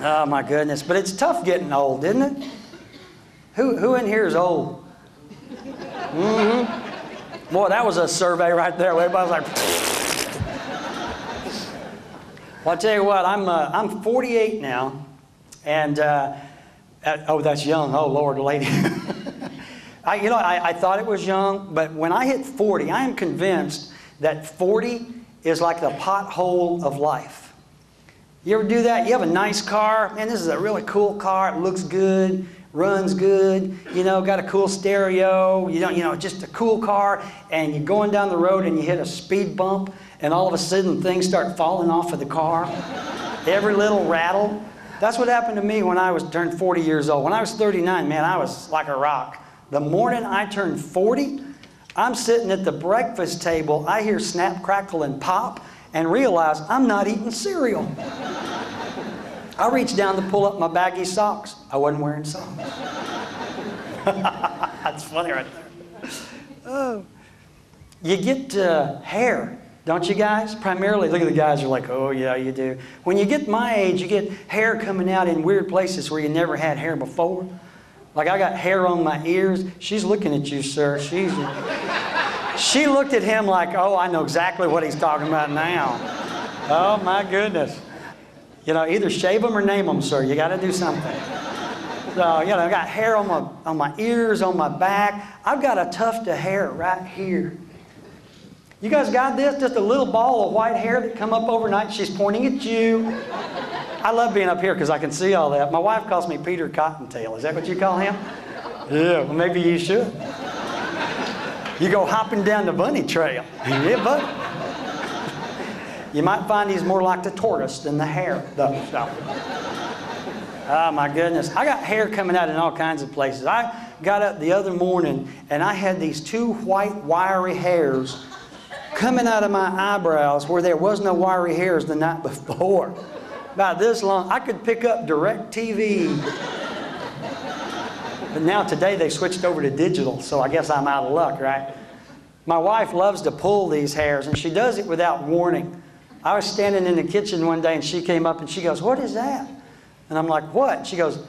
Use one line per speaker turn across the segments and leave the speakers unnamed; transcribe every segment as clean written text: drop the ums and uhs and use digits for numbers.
Oh, my goodness. But it's tough getting old, isn't it? Who in here is old? Mm-hmm. Boy, that was a survey right there. Everybody was like... Well, I'll tell you what, I'm 48 now. And, oh, that's young. Oh, Lord, lady. I thought it was young, but when I hit 40, I am convinced that 40 is like the pothole of life. You ever do that? You have a nice car. Man, this is a really cool car. It looks good, runs good, got a cool stereo, just a cool car. And you're going down the road and you hit a speed bump, and all of a sudden things start falling off of the car. Every little rattle. That's what happened to me when I turned 40 years old. When I was 39, man, I was like a rock. The morning I turned 40, I'm sitting at the breakfast table. I hear snap, crackle, and pop, and realize I'm not eating cereal. I reached down to pull up my baggy socks. I wasn't wearing socks. That's funny right there. Oh. You get hair, don't you guys? Primarily, look at the guys who are like, oh yeah, you do. When you get my age, you get hair coming out in weird places where you never had hair before. Like I got hair on my ears. She's looking at you, sir. She looked at him like, oh, I know exactly what he's talking about now. Oh, my goodness. Either shave them or name them, sir. You got to do something. So, I got hair on my ears, on my back. I've got a tuft of hair right here. You guys got this? Just a little ball of white hair that come up overnight. She's pointing at you. I love being up here because I can see all that. My wife calls me Peter Cottontail. Is that what you call him? Yeah, well, maybe you should. You go hopping down the bunny trail. Yeah, buddy. You might find he's more like the tortoise than the hare, though. So. Oh, my goodness. I got hair coming out in all kinds of places. I got up the other morning, and I had these two white, wiry hairs coming out of my eyebrows where there was no wiry hairs the night before. About this long. I could pick up DirecTV. But now today they switched over to digital, so I guess I'm out of luck, right? My wife loves to pull these hairs, and she does it without warning. I was standing in the kitchen one day, and she came up and she goes, what is that? And I'm like, what? She goes,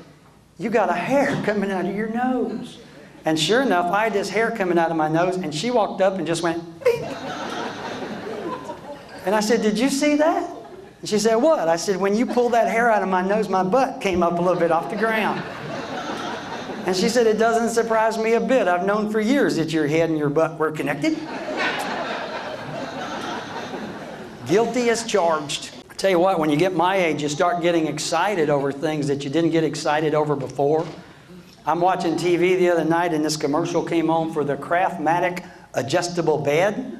you got a hair coming out of your nose. And sure enough, I had this hair coming out of my nose, and she walked up and just went, beep. And I said, did you see that? And she said, what? I said, when you pulled that hair out of my nose, my butt came up a little bit off the ground. And she said, it doesn't surprise me a bit. I've known for years that your head and your butt were connected. Guilty as charged. I tell you what, when you get my age, you start getting excited over things that you didn't get excited over before. I'm watching TV the other night, and this commercial came on for the Craftmatic adjustable bed.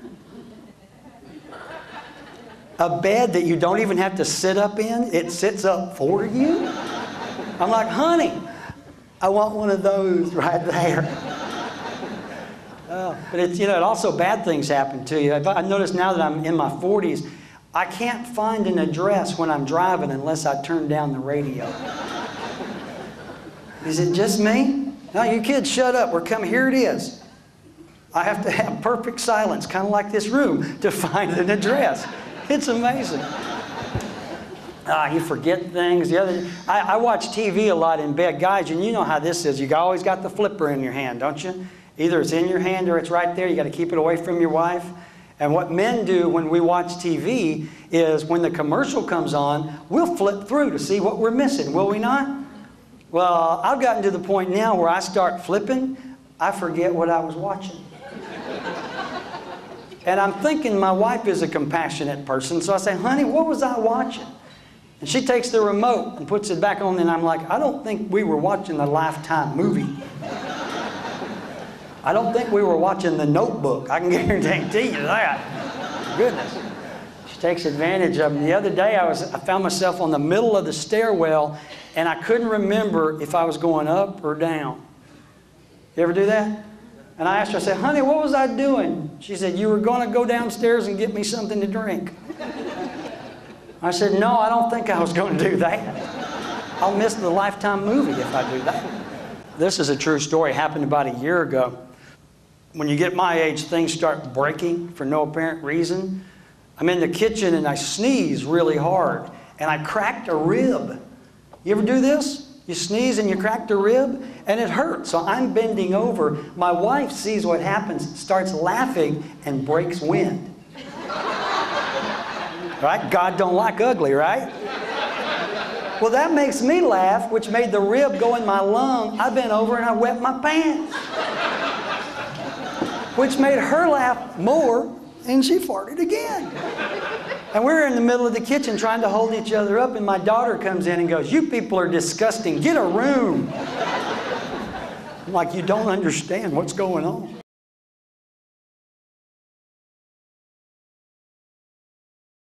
A bed that you don't even have to sit up in. It sits up for you. I'm like, honey, I want one of those right there. But it's, it also bad things happen to you. I notice now that I'm in my 40s, I can't find an address when I'm driving unless I turn down the radio. Is it just me? No, you kids, shut up. We're coming. Here it is. I have to have perfect silence, kind of like this room, to find an address. It's amazing. You forget things. I watch TV a lot in bed. Guys, and you know how this is. You always got the flipper in your hand, don't you? Either it's in your hand or it's right there. You got to keep it away from your wife. And what men do when we watch TV is when the commercial comes on, we'll flip through to see what we're missing, will we not? Well, I've gotten to the point now where I start flipping, I forget what I was watching. And I'm thinking my wife is a compassionate person, so I say, honey, what was I watching? And she takes the remote and puts it back on, and I'm like, I don't think we were watching a Lifetime movie. I don't think we were watching The Notebook. I can guarantee you that. Goodness. She takes advantage of me. The other day I found myself on the middle of the stairwell, and I couldn't remember if I was going up or down. You ever do that? And I asked her, I said, honey, what was I doing? She said, you were going to go downstairs and get me something to drink. I said, no, I don't think I was going to do that. I'll miss the Lifetime movie if I do that. This is a true story. It happened about a year ago. When you get my age, things start breaking for no apparent reason. I'm in the kitchen and I sneeze really hard. And I cracked a rib. You ever do this? You sneeze and you crack the rib and it hurts. So I'm bending over. My wife sees what happens, starts laughing and breaks wind. Right? God don't like ugly, right? Well, that makes me laugh, which made the rib go in my lung. I bent over and I wet my pants. Which made her laugh more, and she farted again. And we're in the middle of the kitchen trying to hold each other up, and my daughter comes in and goes, "You people are disgusting. Get a room." I'm like, "You don't understand what's going on."